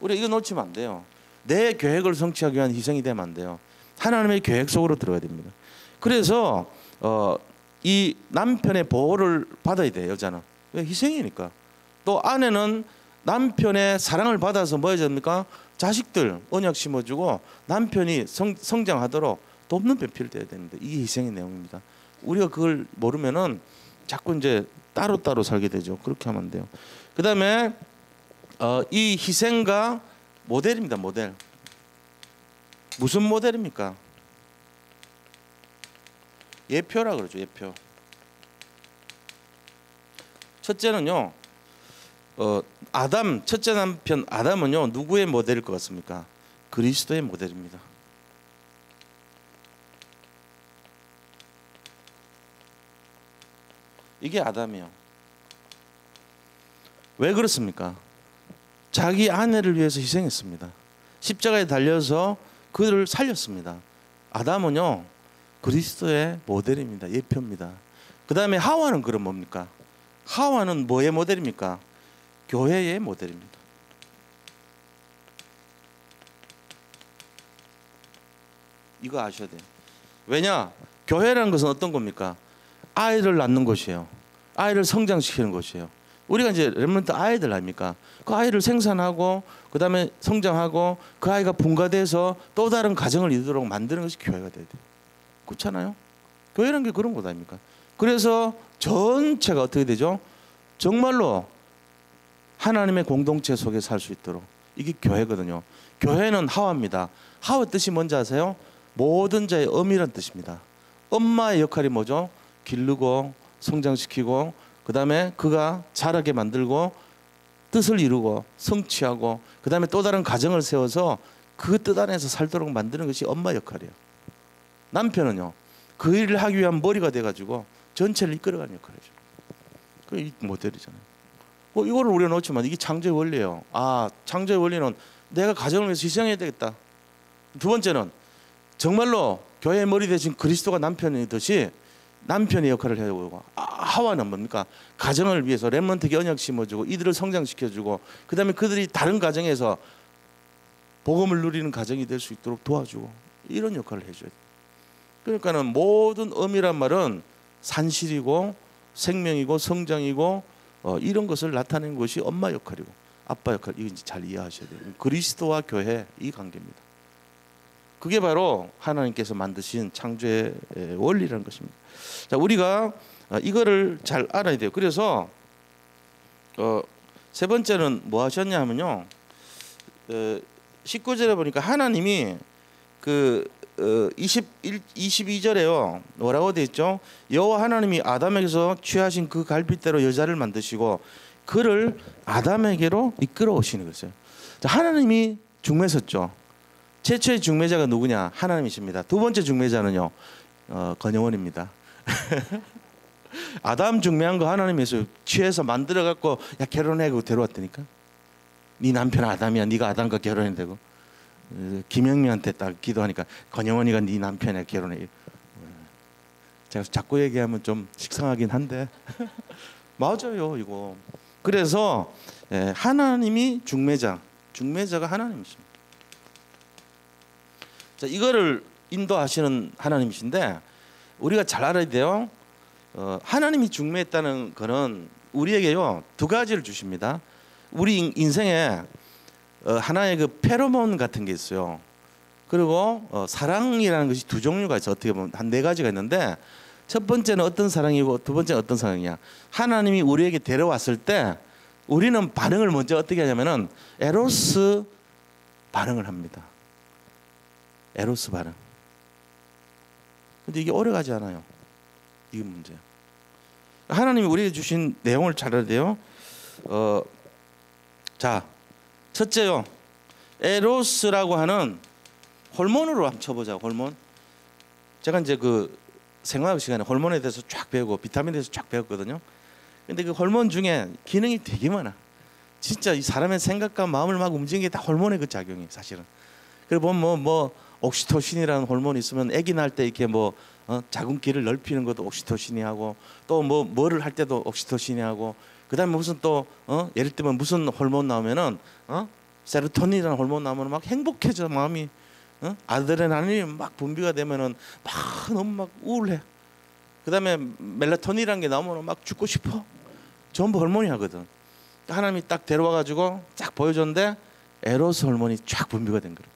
우리 이거 놓치면 안 돼요. 내 계획을 성취하기 위한 희생이 되면 안 돼요. 하나님의 계획 속으로 들어가야 됩니다. 그래서 이 남편의 보호를 받아야 돼요. 여자는. 왜? 희생이니까. 또 아내는 남편의 사랑을 받아서 뭐 해야 됩니까? 자식들 언약 심어주고 남편이 성장하도록 돕는 배필 돼야 되는데, 이게 희생의 내용입니다. 우리가 그걸 모르면은 자꾸 이제 따로따로 살게 되죠. 그렇게 하면 안 돼요. 그 다음에 이 희생가 모델입니다. 모델. 무슨 모델입니까? 예표라 그러죠. 예표. 첫째는요, 아담, 첫째 남편 아담은요, 누구의 모델일 것 같습니까? 그리스도의 모델입니다. 이게 아담이에요. 왜 그렇습니까? 자기 아내를 위해서 희생했습니다. 십자가에 달려서 그를 살렸습니다. 아담은요, 그리스도의 모델입니다. 예표입니다. 그 다음에 하와는 그럼 뭡니까? 하와는 뭐의 모델입니까? 교회의 모델입니다. 이거 아셔야 돼요. 왜냐? 교회라는 것은 어떤 겁니까? 아이를 낳는 곳이에요. 아이를 성장시키는 곳이에요. 우리가 이제 렘넌트 아이들 아닙니까? 그 아이를 생산하고 그 다음에 성장하고 그 아이가 분가돼서 또 다른 가정을 이루도록 만드는 것이 교회가 돼야 돼요. 그렇잖아요? 교회라는 게 그런 것 아닙니까? 그래서 전체가 어떻게 되죠? 정말로 하나님의 공동체 속에 살 수 있도록, 이게 교회거든요. 교회는 하와입니다. 하와 뜻이 뭔지 아세요? 모든 자의 엄이란 뜻입니다. 엄마의 역할이 뭐죠? 기르고 성장시키고 그 다음에 그가 자라게 만들고 뜻을 이루고 성취하고 그 다음에 또 다른 가정을 세워서 그 뜻 안에서 살도록 만드는 것이 엄마 역할이에요. 남편은요 그 일을 하기 위한 머리가 돼가지고 전체를 이끌어가는 역할이죠. 그게 모델이잖아요. 이거를 우리가 놓치면 이게 창조의 원리예요. 창조의 원리는 내가 가정을 위해서 희생해야 되겠다. 두 번째는 정말로 교회의 머리 대신 그리스도가 남편이듯이 남편의 역할을 해야 되고, 하와는 뭡니까? 가정을 위해서 렘넌트에게 언약 심어주고 이들을 성장시켜주고 그 다음에 그들이 다른 가정에서 복음을 누리는 가정이 될 수 있도록 도와주고 이런 역할을 해줘야 돼요. 그러니까는 모든 의미란 말은 산실이고 생명이고 성장이고 이런 것을 나타내는 것이 엄마 역할이고 아빠 역할, 이거 잘 이해하셔야 돼요. 그리스도와 교회 이 관계입니다. 그게 바로 하나님께서 만드신 창조의 원리라는 것입니다. 자, 우리가 이거를 잘 알아야 돼요. 그래서 세 번째는 뭐 하셨냐 하면요, 19절에 보니까 하나님이 그 22절에요 뭐라고 되어 있죠? 여호와 하나님이 아담에게서 취하신 그 갈빗대로 여자를 만드시고 그를 아담에게로 이끌어 오시는 거죠. 자, 하나님이 중매섰죠. 최초의 중매자가 누구냐? 하나님이십니다. 두 번째 중매자는요 건영원입니다. 아담 중매한 거 하나님에서 취해서 만들어 갖고 야 결혼해 고 데려왔다니까. 네 남편 아담이야. 네가 아담과 결혼해야 되고. 김영미한테 딱 기도하니까 건영원이가 네 남편이야 결혼해. 제가 자꾸 얘기하면 좀 식상하긴 한데 맞아요 이거. 그래서 하나님이 중매자가 하나님이십니다. 자, 이거를 인도하시는 하나님이신데 우리가 잘 알아야 돼요. 하나님이 중매했다는 거는 우리에게요 두 가지를 주십니다. 우리 인생에 하나의 그 페로몬 같은 게 있어요. 그리고 사랑이라는 것이 두 종류가 있어. 어떻게 보면 한 네 가지가 있는데 첫 번째는 어떤 사랑이고 두 번째는 어떤 사랑이냐. 하나님이 우리에게 데려왔을 때 우리는 반응을 먼저 어떻게 하냐면은 에로스 반응을 합니다. 에로스 반응. 근데 이게 오래가지 않아요. 이게 문제야. 하나님이 우리에게 주신 내용을 잘 알아야 돼요. 자, 첫째요. 에로스라고 하는 호르몬으로 한번 쳐보자. 호르몬. 제가 이제 그 생화학 시간에 호르몬에 대해서 쫙 배우고 비타민에 대해서 쫙 배웠거든요. 근데 그 호르몬 중에 기능이 되게 많아. 진짜 이 사람의 생각과 마음을 막 움직이는 게 다 호르몬의 그 작용이 사실은. 그리고 보면 뭐 옥시토신이라는 호르몬이 있으면 아기 낳을 때 이렇게 자궁기를 넓히는 것도 옥시토신이 하고 또 뭐를 할 때도 옥시토신이 하고 그다음에 무슨 또 예를 들면 무슨 호르몬 나오면은 세로토닌이라는 호르몬 나오면 막 행복해져 마음이. 아드레날린이 막 분비가 되면은 막 너무 막 우울해. 그다음에 멜라토닌이라는 게 나오면 막 죽고 싶어. 전부 호르몬이 하거든. 하나님이 딱 데려와 가지고 쫙 보여줬는데 에로스 호르몬이 쫙 분비가 된 거야.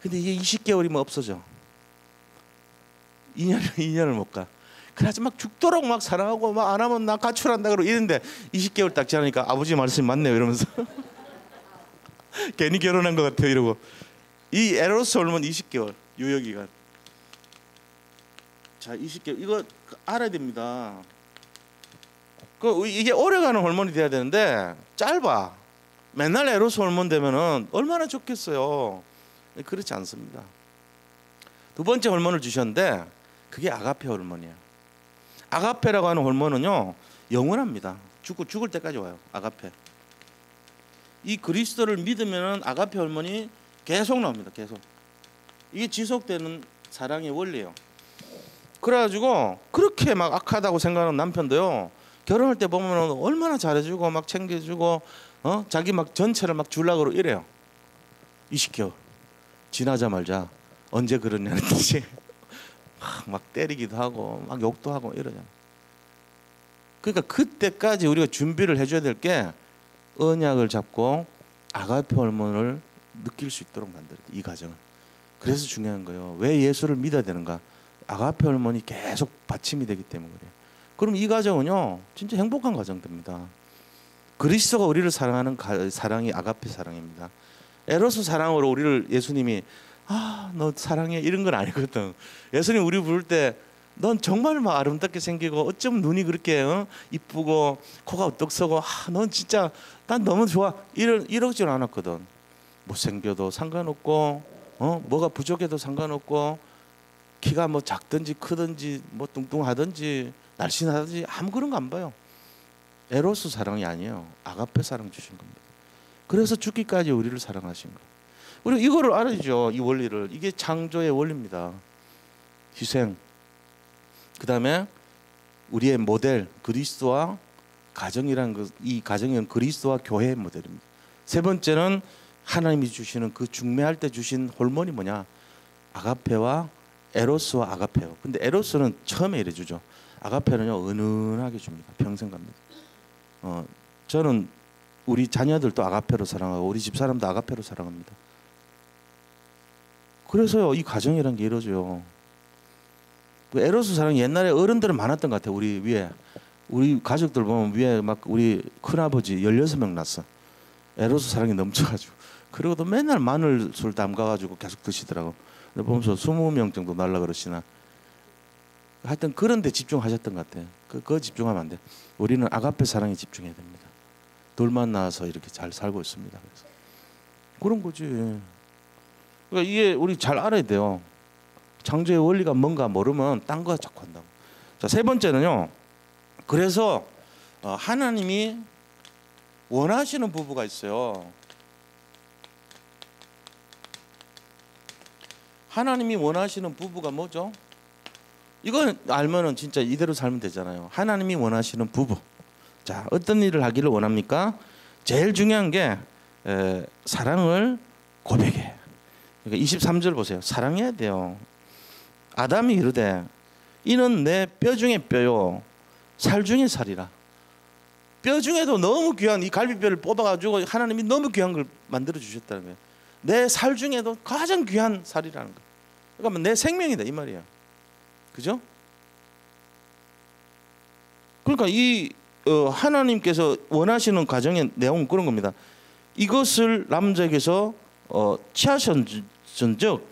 근데 이게 20개월이면 없어져. 2년을 못 가. 그래서 막 죽도록 막 사랑하고 막 안 하면 나 가출한다 그러고 이랬는데 20개월 딱 지나니까 아버지 말씀이 맞네요 이러면서 괜히 결혼한 것 같아요 이러고. 이 에로스 호르몬 20개월 유효기간. 자, 20개월 이거 알아야 됩니다. 이게 오래가는 호르몬이 돼야 되는데 짧아. 맨날 에로스 호르몬 되면은 얼마나 좋겠어요. 그렇지 않습니다. 두 번째 호르몬을 주셨는데 그게 아가페 호르몬이에요. 아가페라고 하는 호르몬은요 영원합니다. 죽을 때까지 와요. 아가페. 이 그리스도를 믿으면은 아가페 호르몬이 계속 나옵니다. 계속. 이게 지속되는 사랑의 원리예요. 그래가지고 그렇게 막 악하다고 생각하는 남편도요 결혼할 때 보면 얼마나 잘해주고 막 챙겨주고 자기 막 전체를 막 주려고 이래요. 20개월 지나자마자 언제 그러냐는 듯이 막 때리기도 하고 막 욕도 하고 이러잖아요. 그러니까 그때까지 우리가 준비를 해줘야 될 게 언약을 잡고 아가페 호르몬을 느낄 수 있도록 만들어야 돼, 이 과정은. 그래서 중요한 거예요. 왜 예수를 믿어야 되는가? 아가페 호르몬이 계속 받침이 되기 때문에 그래요. 그럼 이 과정은요 진짜 행복한 과정 됩니다. 그리스도가 우리를 사랑하는 사랑이 아가페 사랑입니다. 에로스 사랑으로 우리를 예수님이 너 사랑해 이런 건 아니거든. 예수님 우리 부를 때 넌 정말 막 아름답게 생기고 어쩜 눈이 그렇게 이쁘고 코가 우뚝 서고 넌 진짜 난 너무 좋아 이러질 않았거든. 못생겨도 상관없고 뭐가 부족해도 상관없고 키가 뭐 작든지 크든지 뭐 뚱뚱하든지 날씬하든지 아무 그런 거 안 봐요. 에로스 사랑이 아니에요. 아가페 사랑 주신 겁니다. 그래서 죽기까지 우리를 사랑하신 거예요. 우리 이거를 알아야죠. 이 원리를. 이게 창조의 원리입니다. 희생. 그 다음에 우리의 모델 그리스도와 가정이라는 것, 이 가정은 그리스도와 교회의 모델입니다. 세 번째는 하나님이 주시는 그 중매할 때 주신 호르몬이 뭐냐? 아가페와 에로스와 아가페요. 근데 에로스는 처음에 이래 주죠. 아가페는요 은은하게 줍니다. 평생 갑니다. 저는 우리 자녀들도 아가페로 사랑하고 우리 집 사람도 아가페로 사랑합니다. 그래서요 이 가정이라는 게 이루어져요. 그 에로스 사랑이 옛날에 어른들은 많았던 것 같아요. 우리 위에 우리 가족들 보면 위에 막 우리 큰아버지 16명 낳았어. 에로스 사랑이 넘쳐가지고 그리고도 맨날 마늘술 담가가지고 계속 드시더라고. 근데 보면서 20명 정도 날라 그러시나. 하여튼 그런 데 집중하셨던 것 같아요. 그거 집중하면 안 돼. 우리는 아가페 사랑에 집중해야 됩니다. 둘만 낳아서 이렇게 잘 살고 있습니다. 그래서 그런 거지. 그러니까 이게 우리 잘 알아야 돼요. 창조의 원리가 뭔가 모르면 딴 거 자꾸 한다고. 자, 세 번째는요. 그래서 하나님이 원하시는 부부가 있어요. 하나님이 원하시는 부부가 뭐죠? 이건 알면은 진짜 이대로 살면 되잖아요. 하나님이 원하시는 부부. 자, 어떤 일을 하기를 원합니까? 제일 중요한 게 사랑을 고백해. 그러니까 23절 보세요. 사랑해야 돼요. 아담이 이르되 이는 내 뼈 중에 뼈요 살 중에 살이라. 뼈 중에도 너무 귀한 이 갈비뼈를 뽑아가지고 하나님이 너무 귀한 걸 만들어 주셨다는 거예요. 내 살 중에도 가장 귀한 살이라는 거예요. 그러니까 내 생명이다 이 말이야. 그죠? 그러니까 이 하나님께서 원하시는 가정의 내용은 그런 겁니다. 이것을 남자에게서 취하셨은즉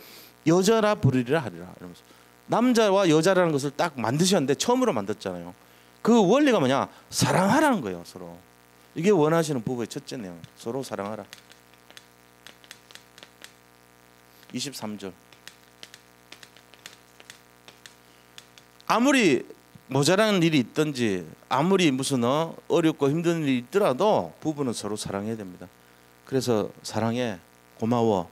여자라 부르리라 하리라. 이러면서 남자와 여자라는 것을 딱 만드셨는데 처음으로 만들었잖아요. 그 원리가 뭐냐? 사랑하라는 거예요. 서로. 이게 원하시는 부부의 첫째 내용. 서로 사랑하라. 23절. 아무리 모자라는 일이 있든지 아무리 무슨 어렵고 힘든 일이 있더라도 부부는 서로 사랑해야 됩니다. 그래서 사랑해, 고마워,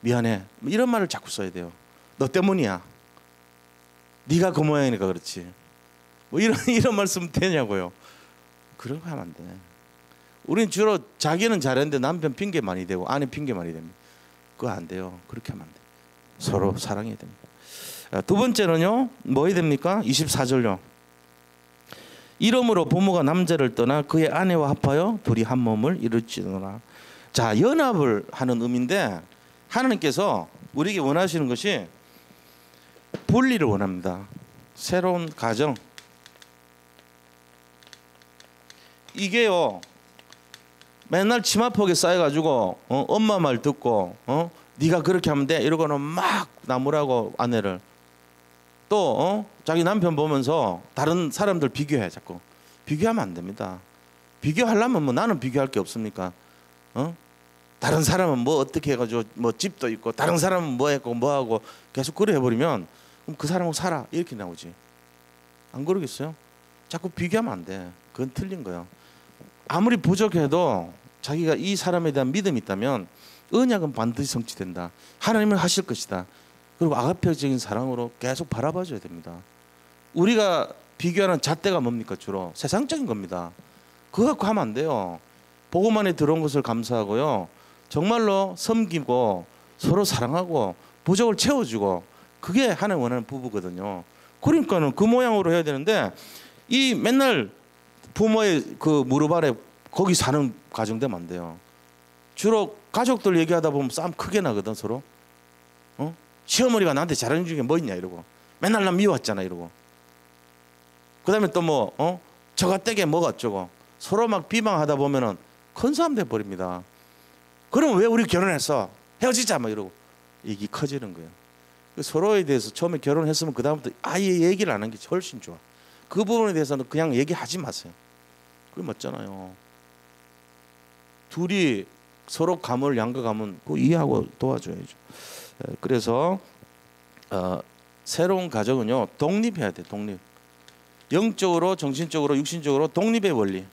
미안해 이런 말을 자꾸 써야 돼요. 너 때문이야. 네가 그 모양이니까 그렇지. 뭐 이런 말씀 되냐고요. 그런 거 하면 안 돼. 우리는 주로 자기는 잘했는데 남편 핑계 많이 대고 아내 핑계 많이 됩니다. 그거 안 돼요. 그렇게 하면 안 돼. 서로 사랑해야 됩니다. 두 번째는요. 뭐 해야 됩니까? 24절요. 이러므로 부모가 남자를 떠나 그의 아내와 합하여 둘이 한 몸을 이룰지니라. 자, 연합을 하는 의미인데 하나님께서 우리에게 원하시는 것이 분리를 원합니다. 새로운 가정. 이게요. 맨날 치마폭에 쌓여가지고 엄마 말 듣고 네가 그렇게 하면 돼 이러고는 막 나무라고 아내를 또 자기 남편 보면서 다른 사람들 비교해. 자꾸 비교하면 안 됩니다. 비교하려면 뭐 나는 비교할 게 없습니까? 다른 사람은 뭐 어떻게 해가지고 뭐 집도 있고 다른 사람은 뭐 했고 뭐 하고 계속 그래 해버리면 그럼 그 사람하고 살아 이렇게 나오지. 안 그러겠어요? 자꾸 비교하면 안 돼. 그건 틀린 거예요. 아무리 부족해도 자기가 이 사람에 대한 믿음이 있다면 언약은 반드시 성취된다. 하나님은 하실 것이다. 그리고 아가페적인 사랑으로 계속 바라봐줘야 됩니다. 우리가 비교하는 잣대가 뭡니까? 주로 세상적인 겁니다. 그거 갖고 하면 안 돼요. 복음만에 들어온 것을 감사하고요. 정말로 섬기고 서로 사랑하고 부족을 채워주고 그게 하나님 원하는 부부거든요. 그러니까는 그 모양으로 해야 되는데 이 맨날 부모의 그 무릎 아래 거기 사는 가정 되면 안 돼요. 주로 가족들 얘기하다 보면 싸움 크게 나거든 서로. 시어머니가 나한테 잘하는 중에 뭐 있냐 이러고 맨날 난 미웠잖아 이러고 그 다음에 또 뭐 저가 떼게 뭐가 어쩌고 서로 막 비방하다 보면은 큰 사람 돼버립니다. 그럼 왜 우리 결혼했어? 헤어지자 막 이러고 얘기 커지는 거예요. 서로에 대해서 처음에 결혼했으면 그 다음부터 아예 얘기를 안 하는 게 훨씬 좋아. 그 부분에 대해서는 그냥 얘기하지 마세요. 그게 맞잖아요. 둘이 서로 감을 양가 감은 그 이해하고 도와줘야죠. 그래서 새로운 가정은요 독립해야 돼. 독립. 영적으로, 정신적으로, 육신적으로 독립의 원리.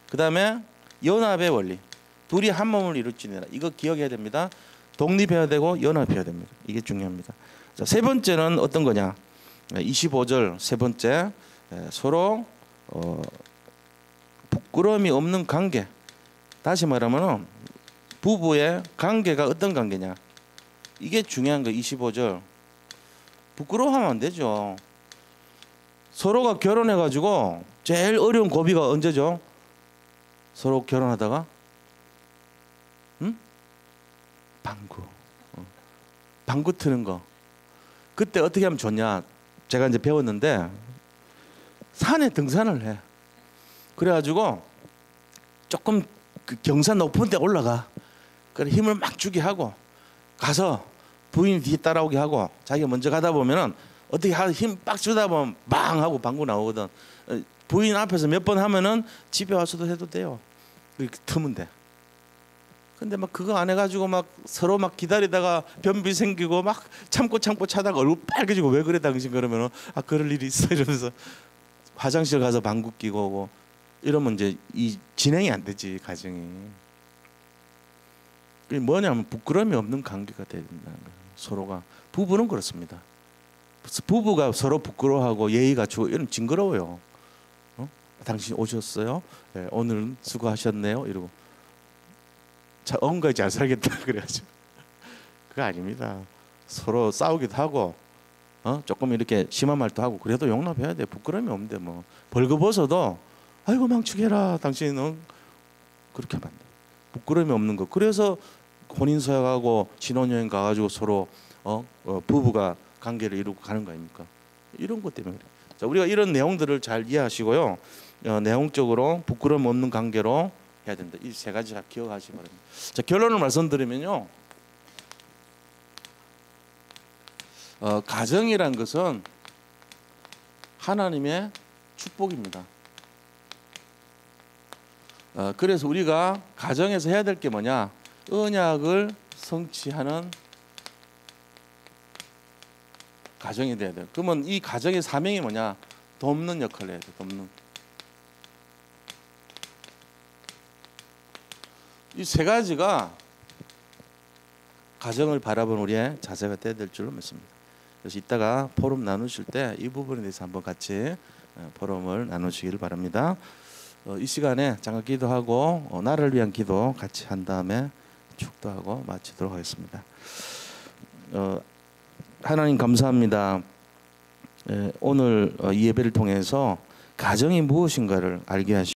그 다음에 연합의 원리. 둘이 한 몸을 이룰지니라. 이거 기억해야 됩니다. 독립해야 되고 연합해야 됩니다. 이게 중요합니다. 자, 세 번째는 어떤 거냐? 25절 세 번째, 서로 부끄러움이 없는 관계. 다시 말하면 부부의 관계가 어떤 관계냐? 이게 중요한 거. 25절 부끄러워하면 안 되죠. 서로가 결혼해가지고 제일 어려운 고비가 언제죠? 서로 결혼하다가 방구 트는 거. 그때 어떻게 하면 좋냐? 제가 이제 배웠는데 산에 등산을 해. 그래가지고 조금 그 경사 높은 데 올라가. 그래 힘을 막 주게 하고 가서 부인이 뒤에 따라오게 하고 자기가 먼저 가다 보면은 어떻게 힘 빡 주다 보면 빵 하고 방구 나오거든. 부인 앞에서 몇 번 하면은 집에 와서도 해도 돼요. 이렇게 트면 돼. 근데 막 그거 안 해가지고 막 서로 막 기다리다가 변비 생기고 막 참고 차다가 얼굴 빨개지고 왜 그래 당신 그러면은 아 그럴 일이 있어 이러면서 화장실 가서 방구 끼고 오고 이러면 이제 이 진행이 안 되지 가정이. 그게 뭐냐면 부끄러움이 없는 관계가 돼야 된다는 거예요. 서로가 부부는 그렇습니다. 부부가 서로 부끄러워하고 예의 갖추고 이러면 징그러워요. 당신 오셨어요? 네, 오늘은 수고하셨네요. 이러고 자, 언거에 잘 살겠다 그래가지고 그거 아닙니다. 서로 싸우기도 하고 조금 이렇게 심한 말도 하고 그래도 용납해야 돼. 부끄러움이 없는데 뭐 벌거벗어도 아이고 망치게라 당신은 그렇게 하면 안 돼. 부끄러움이 없는 거. 그래서 혼인서약하고 신혼여행 가가지고 서로 부부가 관계를 이루고 가는 거 아닙니까? 이런 것 때문에 그래. 자, 우리가 이런 내용들을 잘 이해하시고요. 내용적으로 부끄러움 없는 관계로 해야 된다. 이 세 가지 다 기억하시기 바랍니다. 자, 결론을 말씀드리면요. 가정이란 것은 하나님의 축복입니다. 그래서 우리가 가정에서 해야 될 게 뭐냐? 언약을 성취하는 가정이 돼야 돼요. 그러면 이 가정의 사명이 뭐냐? 돕는 역할을 해야 돼요. 돕는. 이 세 가지가 가정을 바라보는 우리의 자세가 돼야 될 줄로 믿습니다. 그래서 이따가 포럼 나누실 때 이 부분에 대해서 한번 같이 포럼을 나누시길 바랍니다. 이 시간에 잠깐 기도하고 나를 위한 기도 같이 한 다음에 축도하고 마치도록 하겠습니다. 하나님 감사합니다. 오늘 이 예배를 통해서 가정이 무엇인가를 알게 하시고